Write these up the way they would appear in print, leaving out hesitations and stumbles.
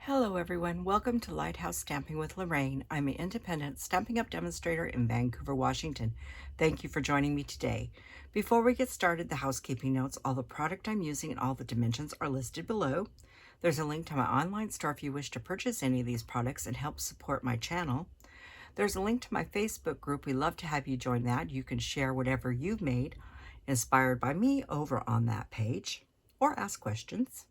Hello everyone, welcome to Lighthouse Stamping with Lorraine. I'm an independent Stampin' Up! Demonstrator in Vancouver, Washington. Thank you for joining me today. Before we get started, the housekeeping notes, all the product I'm using and all the dimensions are listed below. There's a link to my online store if you wish to purchase any of these products and help support my channel. There's a link to my Facebook group. We'd love to have you join that. You can share whatever you've made inspired by me over on that page or ask questions.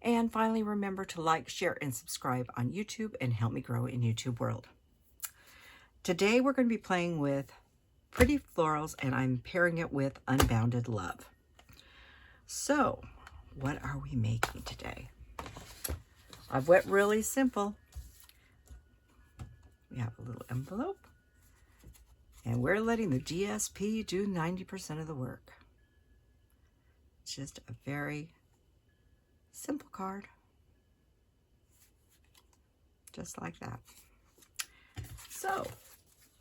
And finally, remember to like, share, and subscribe on YouTube and help me grow in YouTube world. Today, we're going to be playing with Pretty Florals, and I'm pairing it with Unbounded Love. So, what are we making today? I've went really simple. We have a little envelope, and we're letting the DSP do 90% of the work. It's just a very simple card, just like that. So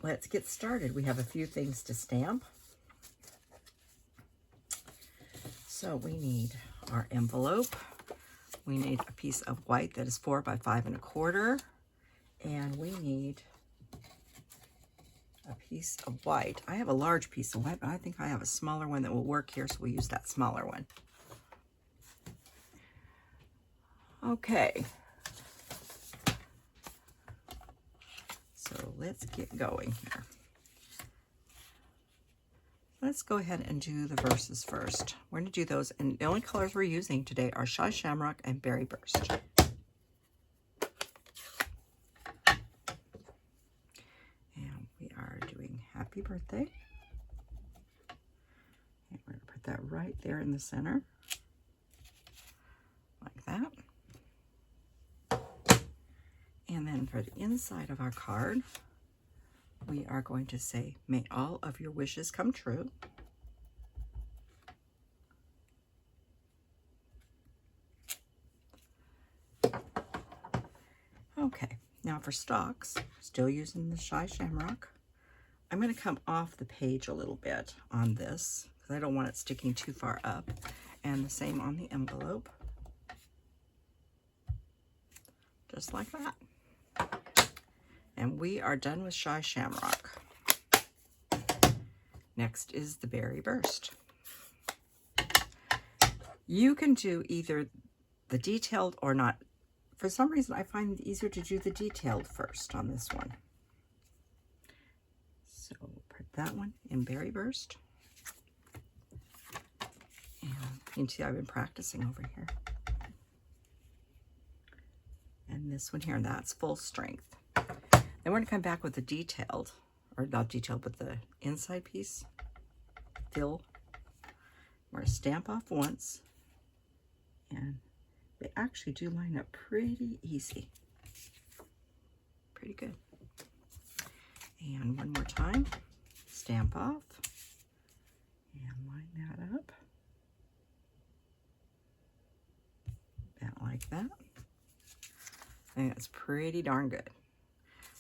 let's get started. We have a few things to stamp. So we need our envelope. We need a piece of white that is 4 by 5 1/4, and we need a piece of white. I have a large piece of white, but I think I have a smaller one that will work here, so we'll use that smaller one. Okay, so let's get going here. Let's go ahead and do the verses first. We're going to do those, and the only colors we're using today are Shy Shamrock and Berry Burst. And we are doing Happy Birthday. And we're going to put that right there in the center, like that. And then for the inside of our card, we are going to say, may all of your wishes come true. Okay, now for stalks, still using the Shy Shamrock, I'm going to come off the page a little bit on this because I don't want it sticking too far up. And the same on the envelope, just like that. And we are done with Shy Shamrock. Next is the Berry Burst. You can do either the detailed or not. For some reason, I find it easier to do the detailed first on this one. So put that one in Berry Burst. And you can see I've been practicing over here. And this one here, that's full strength. Then we're going to come back with the detailed, or not detailed, but the inside piece, fill. We're going to stamp off once, and they actually do line up pretty easy. Pretty good. And one more time, stamp off, and line that up. About like that. I think that's pretty darn good.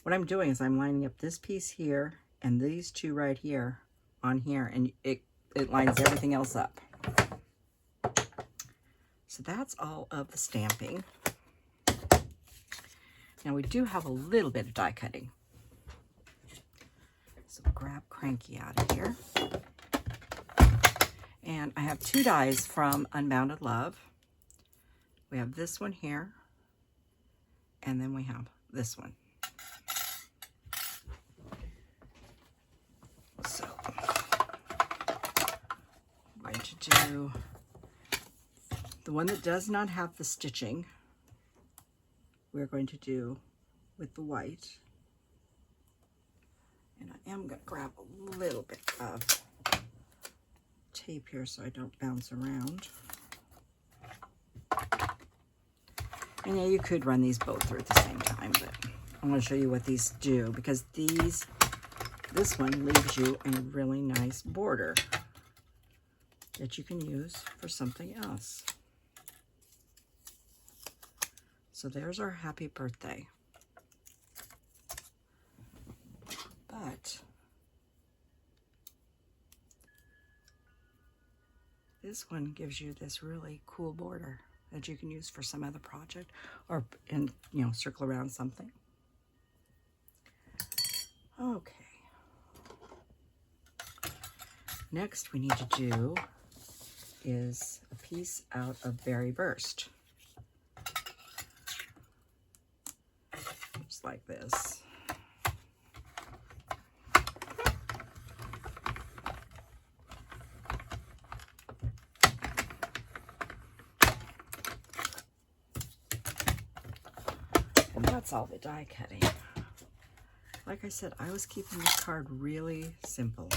What I'm doing is I'm lining up this piece here and these two right here on here, and it lines everything else up. So that's all of the stamping. Now we do have a little bit of die cutting. So grab Cranky out of here. And I have 2 dies from Unbounded Love. We have this one here, and then we have this one. So I'm going to do the one that does not have the stitching. We're going to do with the white. And I am going to grab a little bit of tape here so I don't bounce around. And yeah, you could run these both through at the same time, but I'm going to show you what these do, because this one leaves you a really nice border that you can use for something else. So there's our Happy Birthday. But this one gives you this really cool border. that you can use for some other project or, circle around something. Okay. Next we need to do is a piece out of Berry Burst. Just like this. And that's all the die cutting. Like I said, I was keeping this card really simple.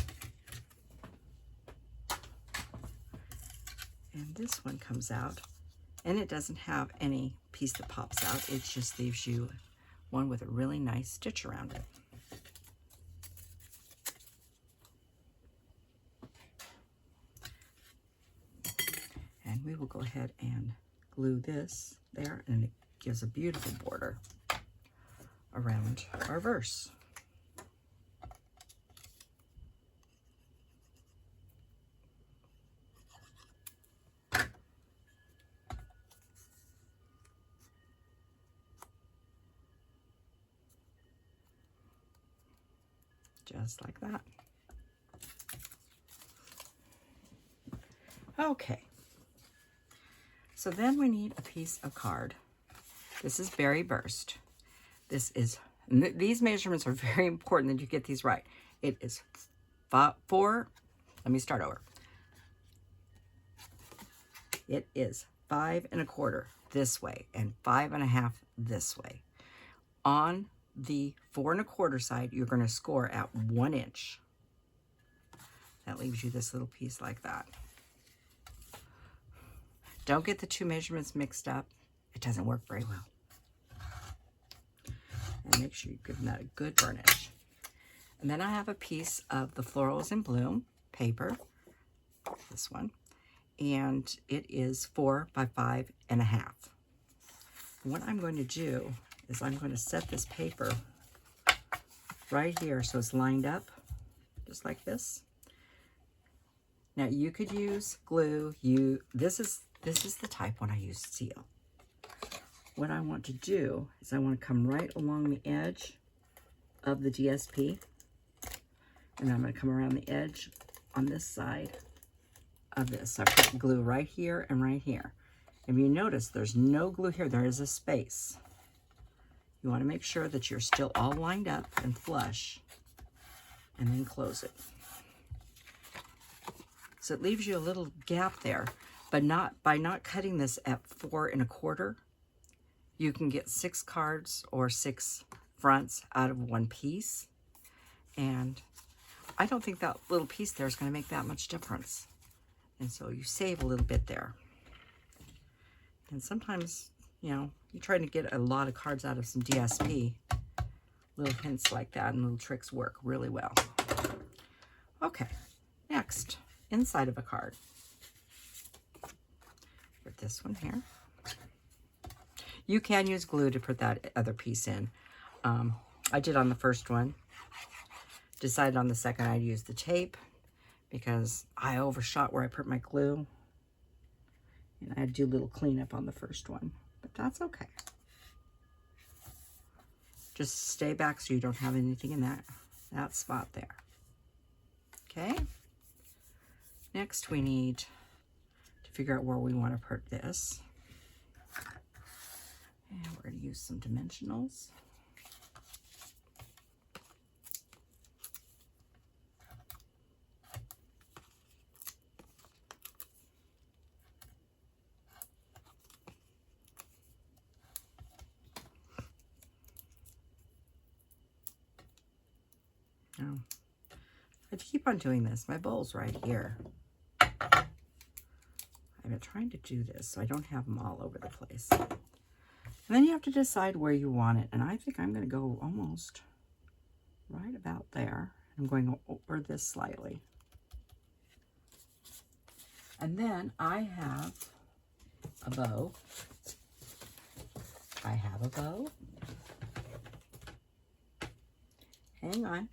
And this one comes out, and it doesn't have any piece that pops out. It just leaves you one with a really nice stitch around it. And we will go ahead and glue this there, and it gives a beautiful border around our verse. Just like that. Okay. So then we need a piece of card. This is Berry Burst. These measurements are very important that you get these right. It is let me start over. It is 5 1/4 this way and 5 1/2 this way. On the 4 1/4 side, you're going to score at 1 inch. That leaves you this little piece like that. Don't get the two measurements mixed up. It doesn't work very well. And make sure you give that a good burnish. And then I have a piece of the Florals in Bloom paper, this one, and it is 4 by 5 1/2. What I'm going to do is I'm going to set this paper right here so it's lined up, just like this. Now you could use glue. This is the type when I use seal. What I want to do is I want to come right along the edge of the DSP, and I'm going to come around the edge on this side of this. So I put glue right here and right here. If you notice, there's no glue here. There is a space. You want to make sure that you're still all lined up and flush, and then close it. So it leaves you a little gap there, but by not cutting this at 4 1/4, you can get 6 cards or 6 fronts out of one piece. And I don't think that little piece there is going to make that much difference. And so you save a little bit there. And sometimes, you're trying to get a lot of cards out of some DSP. Little hints like that and little tricks work really well. Okay, next, inside of a card. Put this one here. You can use glue to put that other piece in. I did on the first one. Decided on the second I'd use the tape because I overshot where I put my glue. And I had to do a little cleanup on the first one, but that's okay. Just stay back so you don't have anything in that spot there. Okay. Next we need to figure out where we want to put this. And we're going to use some dimensionals. Now, I have to keep on doing this. My bowl's right here. I've been trying to do this so I don't have them all over the place. And then you have to decide where you want it. And I think I'm going to go almost right about there. I'm going over this slightly. And then I have a bow. I have a bow. Hang on.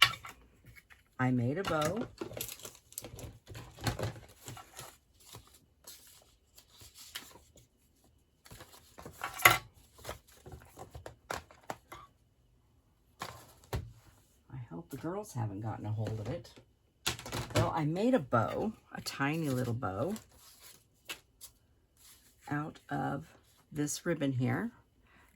I made a bow. girls haven't gotten a hold of it. Well, I made a bow, a tiny little bow, out of this ribbon here.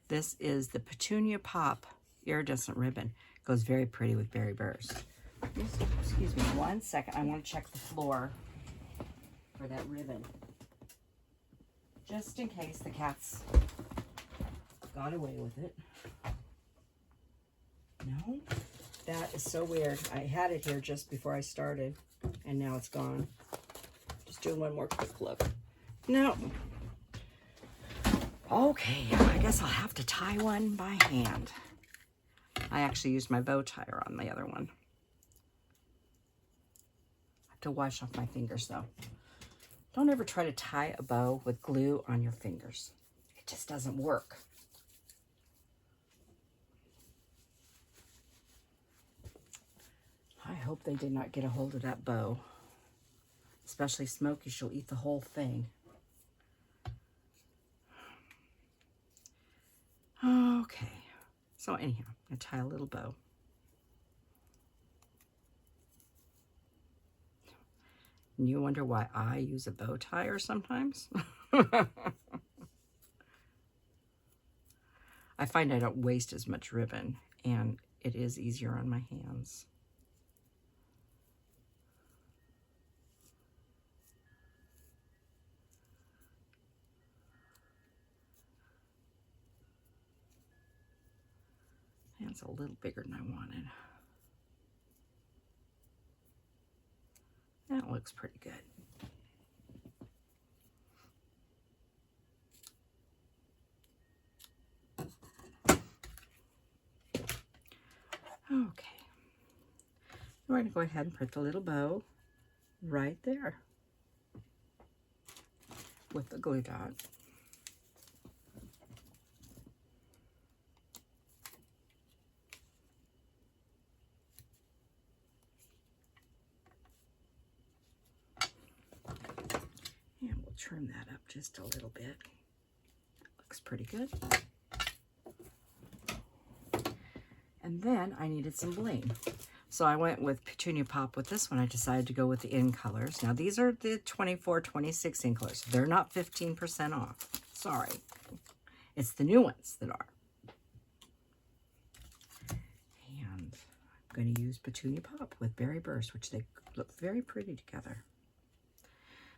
This is the Petunia Pop Iridescent Ribbon. It goes very pretty with Berry Burst. Excuse me 1 second. I want to check the floor for that ribbon, just in case the cat's got away with it. No, that is so weird. I had it here just before I started, and now it's gone. Just doing one more quick look. No. Okay, I guess I'll have to tie one by hand. I actually used my bow tire on the other one. I have to wash off my fingers though. Don't ever try to tie a bow with glue on your fingers. It just doesn't work. I hope they did not get a hold of that bow. Especially Smokey, she'll eat the whole thing. Okay, so anyhow, I'm going to tie a little bow. And you wonder why I use a bow tire sometimes? I find I don't waste as much ribbon, and it is easier on my hands. It's a little bigger than I wanted. That looks pretty good. Okay. We're going to go ahead and put the little bow right there with the glue dot. Trim that up just a little bit. Looks pretty good. And then I needed some bling. So I went with Petunia Pop with this one. I decided to go with the in colors. Now these are the 24, 26 in colors. They're not 15% off. Sorry. It's the new ones that are. And I'm going to use Petunia Pop with Berry Burst, which they look very pretty together.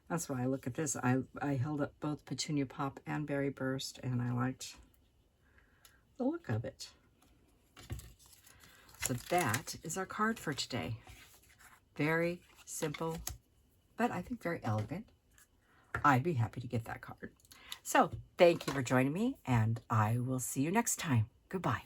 That's why I look at this. I held up both Petunia Pop and Berry Burst, and I liked the look of it. So that is our card for today. Very simple, but I think very elegant. I'd be happy to get that card. So thank you for joining me, and I will see you next time. Goodbye.